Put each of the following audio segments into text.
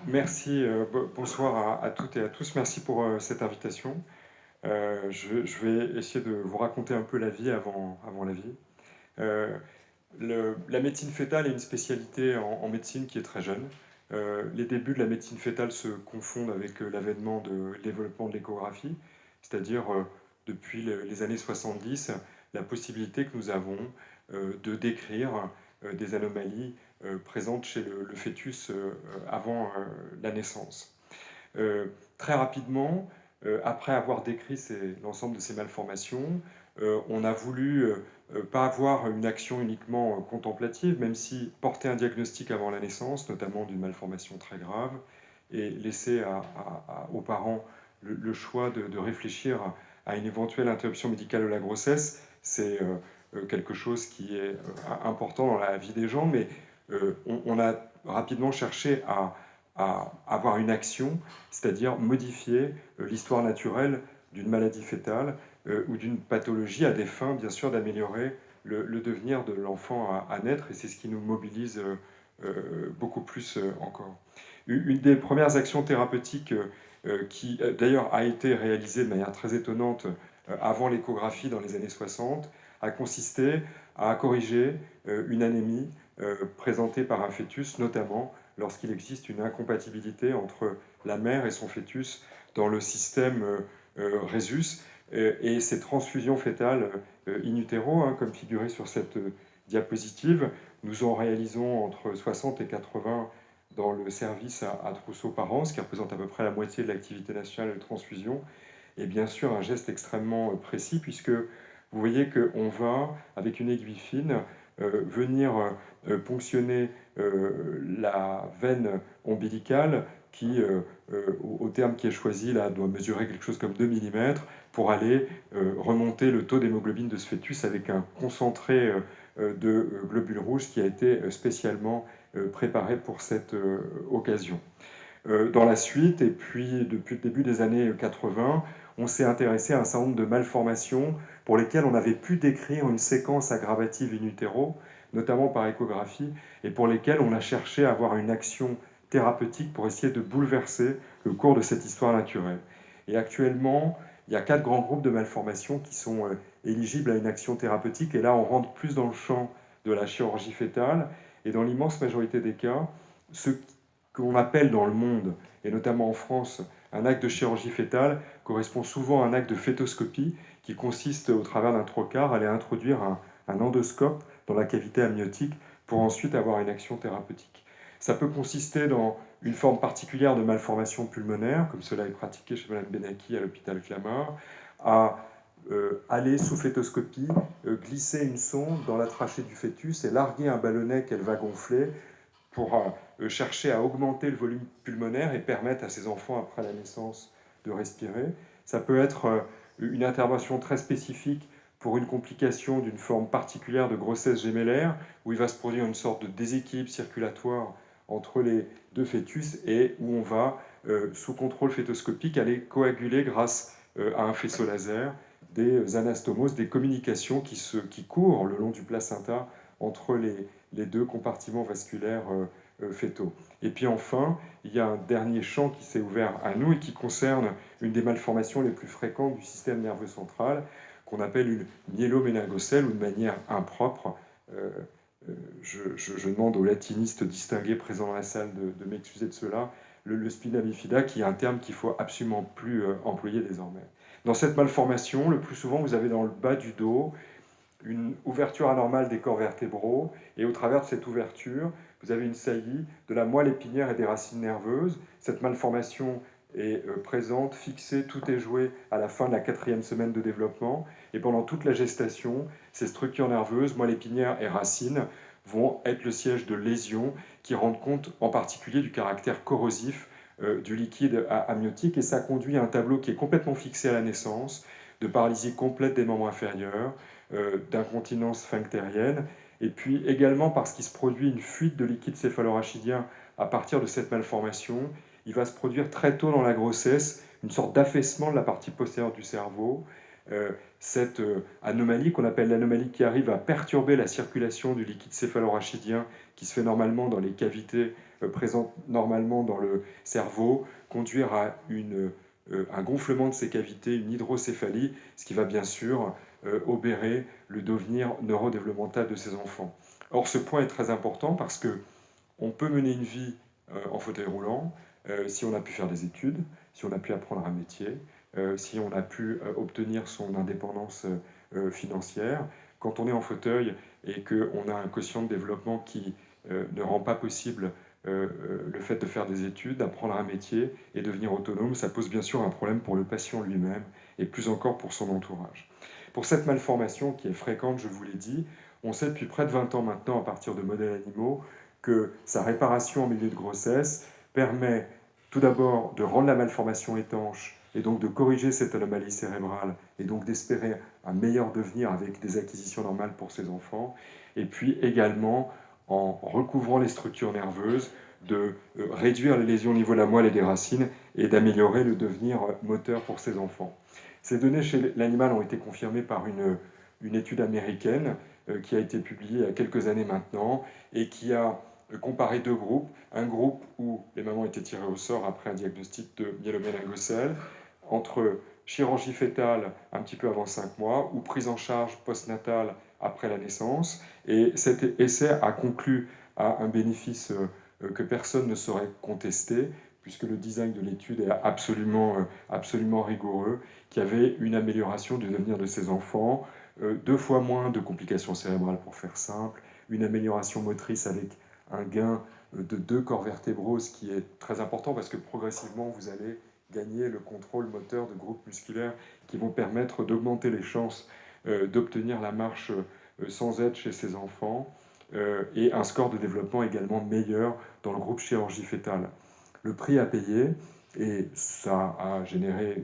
Merci, bonsoir à toutes et à tous. Merci pour cette invitation. Je vais essayer de vous raconter un peu la vie avant la vie. Euh, la médecine fétale est une spécialité en médecine qui est très jeune. Les débuts de la médecine fétale se confondent avec l'avènement de le développement de l'échographie, c'est-à-dire depuis les années 70, la possibilité que nous avons de décrire des anomalies présentes chez le fœtus avant la naissance. Très rapidement, après avoir décrit l'ensemble de ces malformations, on a voulu pas avoir une action uniquement contemplative, même si porter un diagnostic avant la naissance, notamment d'une malformation très grave, et laisser aux parents le choix de réfléchir à une éventuelle interruption médicale de la grossesse, c'est quelque chose qui est important dans la vie des gens, mais on a rapidement cherché à avoir une action, c'est-à-dire modifier l'histoire naturelle d'une maladie fétale ou d'une pathologie à des fins, bien sûr, d'améliorer le devenir de l'enfant à naître, et c'est ce qui nous mobilise beaucoup plus encore. Une des premières actions thérapeutiques qui, d'ailleurs, a été réalisée de manière très étonnante avant l'échographie dans les années 60, a consisté à corriger une anémie présentée par un fœtus, notamment lorsqu'il existe une incompatibilité entre la mère et son fœtus dans le système Rhésus, et ces transfusions fétales in utero, hein, comme figuré sur cette diapositive, nous en réalisons entre 60 et 80 dans le service à Trousseau par an, ce qui représente à peu près la moitié de l'activité nationale de transfusion, et bien sûr un geste extrêmement précis, puisque vous voyez qu'on va, avec une aiguille fine, venir ponctionner la veine ombilicale qui, au terme qui est choisi, là, doit mesurer quelque chose comme 2 mm pour aller remonter le taux d'hémoglobine de ce fœtus avec un concentré de globules rouges qui a été spécialement préparé pour cette occasion. Dans la suite, et puis depuis le début des années 80, on s'est intéressé à un certain nombre de malformations pour lesquelles on avait pu décrire une séquence aggravative in utero, notamment par échographie, et pour lesquelles on a cherché à avoir une action thérapeutique pour essayer de bouleverser le cours de cette histoire naturelle. Et actuellement, il y a 4 grands groupes de malformations qui sont éligibles à une action thérapeutique, et là on rentre plus dans le champ de la chirurgie fétale, et dans l'immense majorité des cas, ce qu'on appelle dans le monde, et notamment en France, un acte de chirurgie fétale correspond souvent à un acte de fétoscopie qui consiste, au travers d'un trocar, à aller introduire un endoscope dans la cavité amniotique pour ensuite avoir une action thérapeutique. Ça peut consister dans une forme particulière de malformation pulmonaire, comme cela est pratiqué chez Mme Benaki à l'hôpital Clamart, à aller sous fétoscopie, glisser une sonde dans la trachée du fœtus et larguer un ballonnet qu'elle va gonfler pour chercher à augmenter le volume pulmonaire et permettre à ces enfants, après la naissance, de respirer. Ça peut être une intervention très spécifique pour une complication d'une forme particulière de grossesse gémellaire, où il va se produire une sorte de déséquilibre circulatoire entre les deux fœtus et où on va, sous contrôle fétoscopique, aller coaguler grâce à un faisceau laser des anastomoses, des communications qui courent le long du placenta entre les deux compartiments vasculaires fétaux. Et puis enfin, il y a un dernier champ qui s'est ouvert à nous et qui concerne une des malformations les plus fréquentes du système nerveux central, qu'on appelle une myéloméningocèle, ou de manière impropre. Euh, je demande aux latinistes distingués présents dans la salle de m'excuser de cela, le spina bifida, qui est un terme qu'il faut absolument plus employer désormais. Dans cette malformation, le plus souvent, vous avez dans le bas du dos une ouverture anormale des corps vertébraux, et au travers de cette ouverture, vous avez une saillie de la moelle épinière et des racines nerveuses. Cette malformation est présente, fixée, tout est joué à la fin de la 4e semaine de développement, et pendant toute la gestation, ces structures nerveuses, moelle épinière et racines, vont être le siège de lésions qui rendent compte en particulier du caractère corrosif du liquide amniotique, et ça conduit à un tableau qui est complètement fixé à la naissance, de paralysie complète des membres inférieurs, d'incontinence sphinctérienne, et puis également parce qu'il se produit une fuite de liquide céphalorachidien à partir de cette malformation. Il va se produire très tôt dans la grossesse une sorte d'affaissement de la partie postérieure du cerveau, cette anomalie qu'on appelle l'anomalie qui arrive à perturber la circulation du liquide céphalorachidien qui se fait normalement dans les cavités présentes normalement dans le cerveau, conduire à un gonflement de ces cavités, une hydrocéphalie, ce qui va bien sûr obérer le devenir neurodéveloppemental de ces enfants. Or, ce point est très important parce que on peut mener une vie en fauteuil roulant si on a pu faire des études, si on a pu apprendre un métier, si on a pu obtenir son indépendance financière. Quand on est en fauteuil et qu'on a un quotient de développement qui ne rend pas possible le fait de faire des études, d'apprendre un métier et devenir autonome, ça pose bien sûr un problème pour le patient lui-même et plus encore pour son entourage. Pour cette malformation qui est fréquente, je vous l'ai dit, on sait depuis près de 20 ans maintenant, à partir de modèles animaux, que sa réparation en milieu de grossesse permet tout d'abord de rendre la malformation étanche et donc de corriger cette anomalie cérébrale et donc d'espérer un meilleur devenir avec des acquisitions normales pour ses enfants, et puis également en recouvrant les structures nerveuses, de réduire les lésions au niveau de la moelle et des racines et d'améliorer le devenir moteur pour ces enfants. Ces données chez l'animal ont été confirmées par une étude américaine qui a été publiée il y a quelques années maintenant et qui a comparé deux groupes. Un groupe où les mamans étaient tirées au sort après un diagnostic de myéloméningocèle, entre chirurgie fétale un petit peu avant 5 mois ou prise en charge postnatale après la naissance. Et cet essai a conclu à un bénéfice que personne ne saurait contester, puisque le design de l'étude est absolument rigoureux, qui avait une amélioration du devenir de ces enfants, 2 fois moins de complications cérébrales pour faire simple, une amélioration motrice avec un gain de 2 corps vertébraux, ce qui est très important parce que progressivement vous allez gagner le contrôle moteur de groupes musculaires qui vont permettre d'augmenter les chances d'obtenir la marche sans aide chez ces enfants, et un score de développement également meilleur dans le groupe chirurgie fétale. Le prix à payer, et ça a généré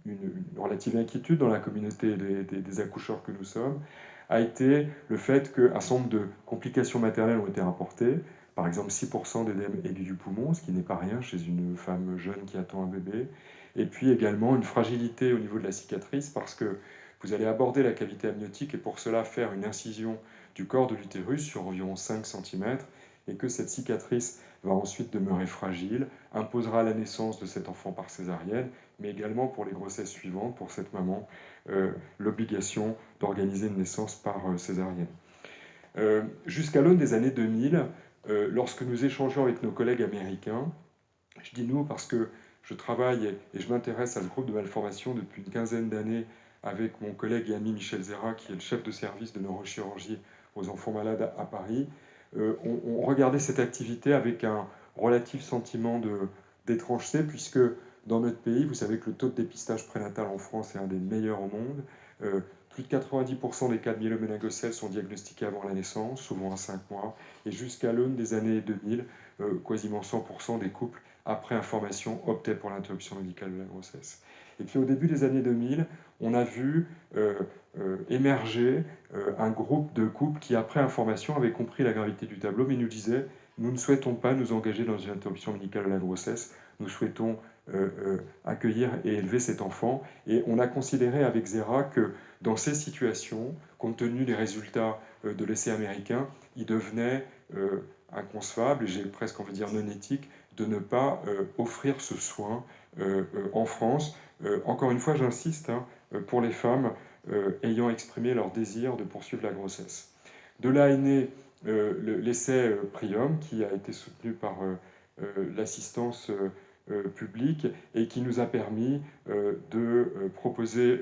une relative inquiétude dans la communauté des accoucheurs que nous sommes, a été le fait qu'un certain nombre de complications maternelles ont été rapportées, par exemple 6% d'édème aigu du poumon, ce qui n'est pas rien chez une femme jeune qui attend un bébé, et puis également une fragilité au niveau de la cicatrice, parce que vous allez aborder la cavité amniotique et pour cela faire une incision du corps de l'utérus sur environ 5 cm, et que cette cicatrice va ensuite demeurer fragile, imposera la naissance de cet enfant par césarienne, mais également pour les grossesses suivantes, pour cette maman, l'obligation d'organiser une naissance par césarienne. Jusqu'à l'aune des années 2000, lorsque nous échangeons avec nos collègues américains, je dis nous parce que je travaille et je m'intéresse à ce groupe de malformations depuis une quinzaine d'années avec mon collègue et ami Michel Zera, qui est le chef de service de neurochirurgie aux enfants malades à Paris. On regardait cette activité avec un relatif sentiment d'étrangeté, puisque dans notre pays, vous savez que le taux de dépistage prénatal en France est un des meilleurs au monde. Plus de 90% des cas de myéloméningocèle sont diagnostiqués avant la naissance, souvent à 5 mois, et jusqu'à l'aune des années 2000, quasiment 100% des couples, après information, optaient pour l'interruption médicale de la grossesse. Et puis au début des années 2000, on a vu émerger un groupe de couples qui, après information, avaient compris la gravité du tableau, mais nous disaient « Nous ne souhaitons pas nous engager dans une interruption médicale de la grossesse, nous souhaitons accueillir et élever cet enfant. » Et on a considéré avec Zera que dans ces situations, compte tenu des résultats de l'essai américain, il devenait inconcevable, et j'ai presque envie de dire non éthique, de ne pas offrir ce soin en France. Encore une fois, j'insiste, hein, pour les femmes ayant exprimé leur désir de poursuivre la grossesse. De là est né l'essai Prium, qui a été soutenu par l'assistance publique et qui nous a permis de proposer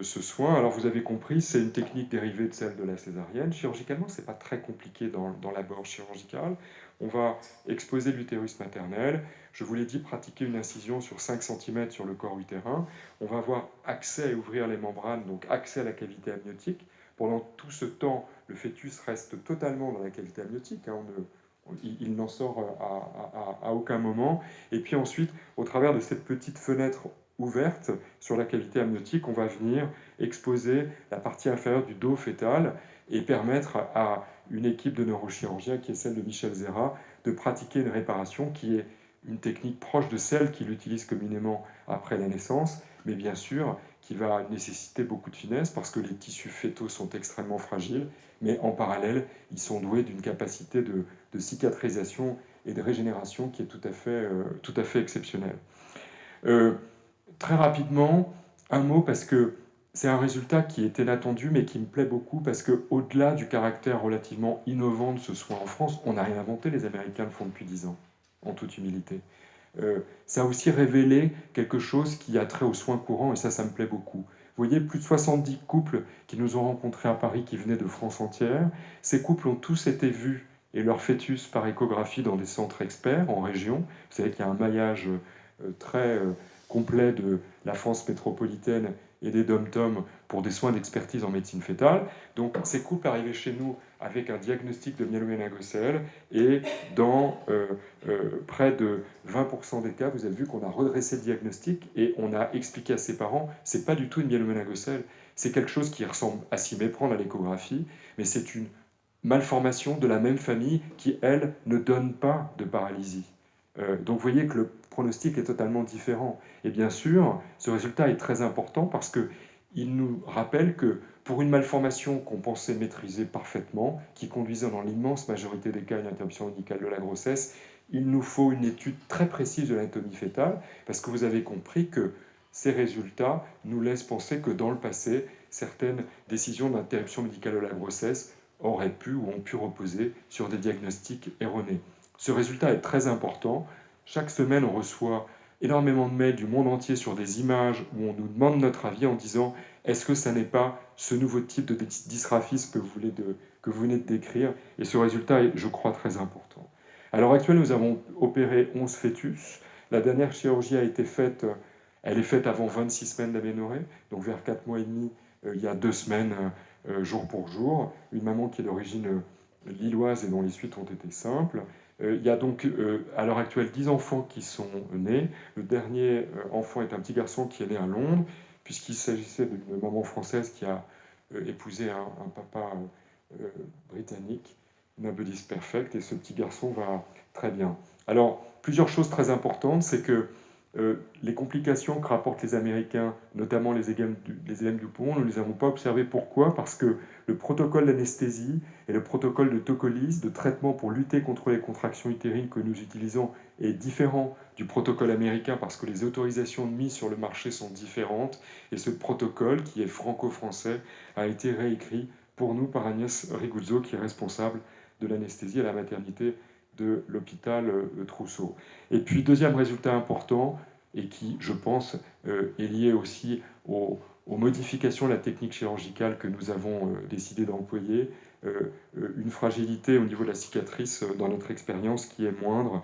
ce soin. Alors vous avez compris, c'est une technique dérivée de celle de la césarienne. Chirurgicalement, ce n'est pas très compliqué dans l'abord chirurgical. On va exposer l'utérus maternel. Je vous l'ai dit, pratiquer une incision sur 5 cm sur le corps utérin. On va avoir accès à ouvrir les membranes, donc accès à la cavité amniotique. Pendant tout ce temps, le fœtus reste totalement dans la cavité amniotique. Hein, il n'en sort à aucun moment. Et puis ensuite, au travers de cette petite fenêtre ouverte sur la cavité amniotique, on va venir exposer la partie inférieure du dos fœtal et permettre à une équipe de neurochirurgiens, qui est celle de Michel Zera, de pratiquer une réparation qui est une technique proche de celle qu'il utilise communément après la naissance, mais bien sûr qui va nécessiter beaucoup de finesse parce que les tissus fœtaux sont extrêmement fragiles, mais en parallèle, ils sont doués d'une capacité de cicatrisation et de régénération qui est tout à fait exceptionnelle. Euh, Très rapidement, un mot parce que c'est un résultat qui est inattendu mais qui me plaît beaucoup parce que au-delà du caractère relativement innovant de ce soin en France, on n'a rien inventé, les Américains le font depuis 10 ans, en toute humilité. Ça a aussi révélé quelque chose qui a trait aux soins courants et ça me plaît beaucoup. Vous voyez, plus de 70 couples qui nous ont rencontrés à Paris, qui venaient de France entière. Ces couples ont tous été vus et leur fœtus par échographie dans des centres experts en région. Vous savez qu'il y a un maillage très complet de la France métropolitaine et des DOM-TOM pour des soins d'expertise en médecine fœtale. Donc ces couples arrivaient chez nous avec un diagnostic de myéloméningocèle et dans près de 20% des cas, vous avez vu qu'on a redressé le diagnostic et on a expliqué à ses parents, c'est pas du tout une myéloméningocèle, c'est quelque chose qui ressemble à s'y méprendre à l'échographie, mais c'est une malformation de la même famille qui, elle, ne donne pas de paralysie. Donc vous voyez que le pronostic est totalement différent. Et bien sûr, ce résultat est très important parce qu'il nous rappelle que pour une malformation qu'on pensait maîtriser parfaitement, qui conduisait dans l'immense majorité des cas à une interruption médicale de la grossesse, il nous faut une étude très précise de l'anatomie fœtale, parce que vous avez compris que ces résultats nous laissent penser que dans le passé, certaines décisions d'interruption médicale de la grossesse auraient pu ou ont pu reposer sur des diagnostics erronés. Ce résultat est très important. Chaque semaine, on reçoit énormément de mails du monde entier sur des images où on nous demande notre avis en disant est-ce que ça n'est pas ce nouveau type de dysgraphisme que vous venez de décrire. Et ce résultat est, je crois, très important. À l'heure actuelle, nous avons opéré 11 fœtus. La dernière chirurgie a été faite, elle est faite avant 26 semaines d'aménorrhée, donc vers 4 mois et demi, il y a 2 semaines, jour pour jour. Une maman qui est d'origine lilloise et dont les suites ont été simples. Il y a donc à l'heure actuelle 10 enfants qui sont nés. Le dernier enfant est un petit garçon qui est né à Londres, puisqu'il s'agissait d'une maman française qui a épousé un papa britannique, Nobody's Perfect, et ce petit garçon va très bien. Alors, plusieurs choses très importantes, c'est que les complications que rapportent les Américains, notamment les édèmes du poumon, nous ne les avons pas observées. Pourquoi? Parce que le protocole d'anesthésie et le protocole de tocolyse, de traitement pour lutter contre les contractions utérines que nous utilisons, est différent du protocole américain parce que les autorisations de mise sur le marché sont différentes. Et ce protocole, qui est franco-français, a été réécrit pour nous par Agnès Riguzzo, qui est responsable de l'anesthésie à la maternité de l'hôpital Trousseau. Et puis, deuxième résultat important, et qui, je pense, est lié aussi aux modifications de la technique chirurgicale que nous avons décidé d'employer, une fragilité au niveau de la cicatrice dans notre expérience qui est moindre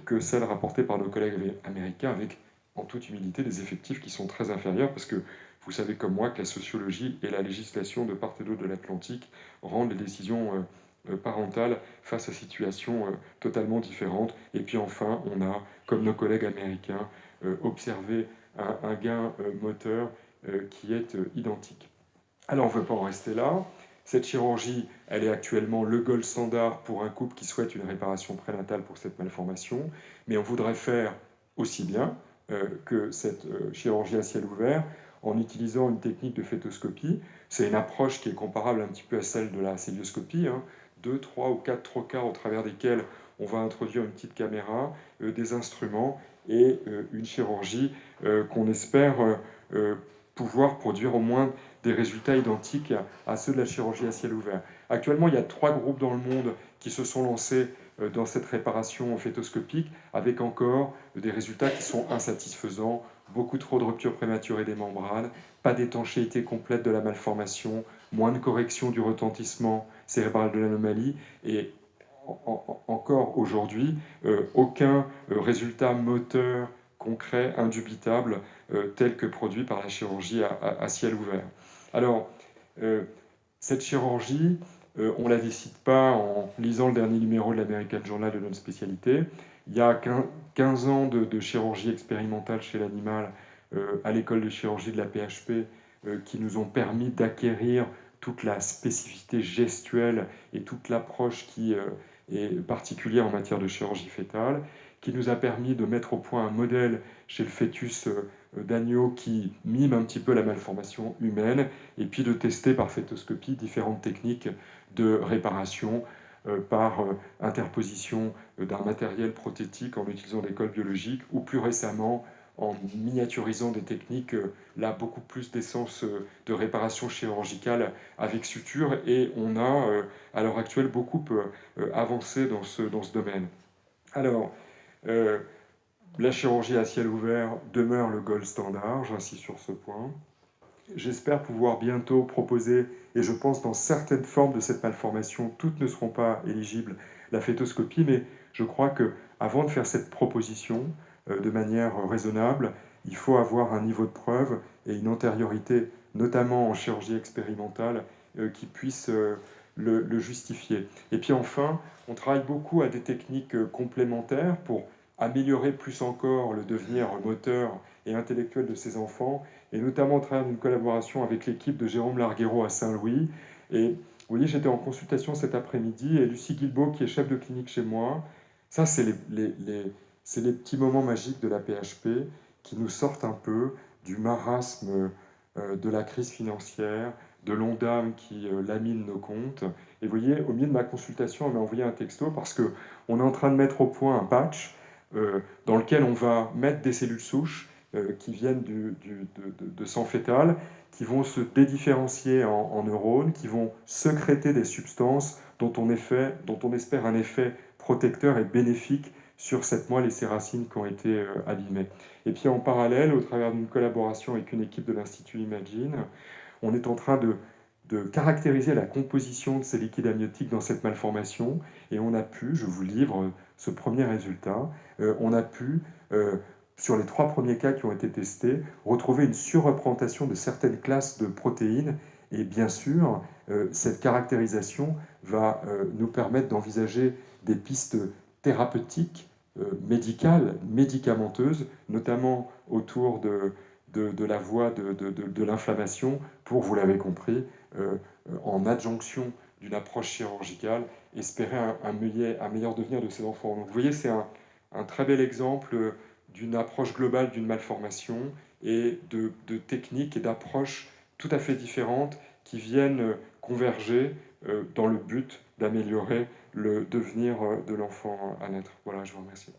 que celle rapportée par nos collègues américains, avec, en toute humilité, des effectifs qui sont très inférieurs, parce que vous savez comme moi que la sociologie et la législation de part et d'autre de l'Atlantique rendent les décisions parentale face à situations totalement différentes. Et puis enfin, on a, comme nos collègues américains, observé un gain moteur qui est identique. Alors on ne veut pas en rester là. Cette chirurgie, elle est actuellement le gold standard pour un couple qui souhaite une réparation prénatale pour cette malformation, mais on voudrait faire aussi bien que cette chirurgie à ciel ouvert en utilisant une technique de fœtoscopie. C'est une approche qui est comparable un petit peu à celle de la célioscopie, 2, 3 ou 4 trocars au travers desquels on va introduire une petite caméra, des instruments et une chirurgie qu'on espère pouvoir produire au moins des résultats identiques à ceux de la chirurgie à ciel ouvert. Actuellement, il y a 3 groupes dans le monde qui se sont lancés dans cette réparation fœtoscopique, avec encore des résultats qui sont insatisfaisants, beaucoup trop de ruptures prématurées des membranes, pas d'étanchéité complète de la malformation, moins de correction du retentissement cérébral de l'anomalie, et encore aujourd'hui, aucun résultat moteur concret, indubitable, tel que produit par la chirurgie à ciel ouvert. Alors, cette chirurgie, on ne la décide pas en lisant le dernier numéro de l'American Journal de notre spécialité. Il y a 15 ans de chirurgie expérimentale chez l'animal à l'école de chirurgie de la PHP qui nous ont permis d'acquérir toute la spécificité gestuelle et toute l'approche qui est particulière en matière de chirurgie fœtale, qui nous a permis de mettre au point un modèle chez le fœtus d'agneau qui mime un petit peu la malformation humaine, et puis de tester par fétoscopie différentes techniques de réparation par interposition d'un matériel prothétique en utilisant des cols biologiques, ou plus récemment en miniaturisant des techniques, là, beaucoup plus d'essence de réparation chirurgicale avec suture, et on a, à l'heure actuelle, beaucoup avancé dans ce domaine. Alors, la chirurgie à ciel ouvert demeure le gold standard, j'insiste sur ce point. J'espère pouvoir bientôt proposer, et je pense dans certaines formes de cette malformation, toutes ne seront pas éligibles, la fétoscopie, mais je crois que avant de faire cette proposition de manière raisonnable, il faut avoir un niveau de preuve et une antériorité, notamment en chirurgie expérimentale, qui puisse le justifier. Et puis enfin, on travaille beaucoup à des techniques complémentaires pour améliorer plus encore le devenir moteur et intellectuel de ces enfants, et notamment au travers d'une collaboration avec l'équipe de Jérôme Larguero à Saint-Louis. Et vous voyez, j'étais en consultation cet après-midi, et Lucie Guilbeault, qui est chef de clinique chez moi, ça c'est c'est les petits moments magiques de la PHP qui nous sortent un peu du marasme de la crise financière, de l'Ondam qui lamine nos comptes. Et vous voyez, au milieu de ma consultation, elle m'a envoyé un texto parce qu'on est en train de mettre au point un patch dans lequel on va mettre des cellules souches qui viennent de sang fœtal, qui vont se dédifférencier en neurones, qui vont sécréter des substances dont on espère un effet protecteur et bénéfique sur cette moelle et ses racines qui ont été abîmées. Et puis en parallèle, au travers d'une collaboration avec une équipe de l'Institut Imagine, on est en train de caractériser la composition de ces liquides amniotiques dans cette malformation, et on a pu, je vous livre ce premier résultat, on a pu, sur les 3 premiers cas qui ont été testés, retrouver une surreprésentation de certaines classes de protéines, et bien sûr, cette caractérisation va nous permettre d'envisager des pistes thérapeutiques, médicales, médicamenteuses, notamment autour de la voie de l'inflammation, pour, vous l'avez compris, en adjonction d'une approche chirurgicale, espérer un meilleur devenir de ces enfants. Donc vous voyez, c'est un très bel exemple d'une approche globale d'une malformation, et de techniques et d'approches tout à fait différentes qui viennent converger dans le but d'améliorer le devenir de l'enfant à naître. Voilà, je vous remercie.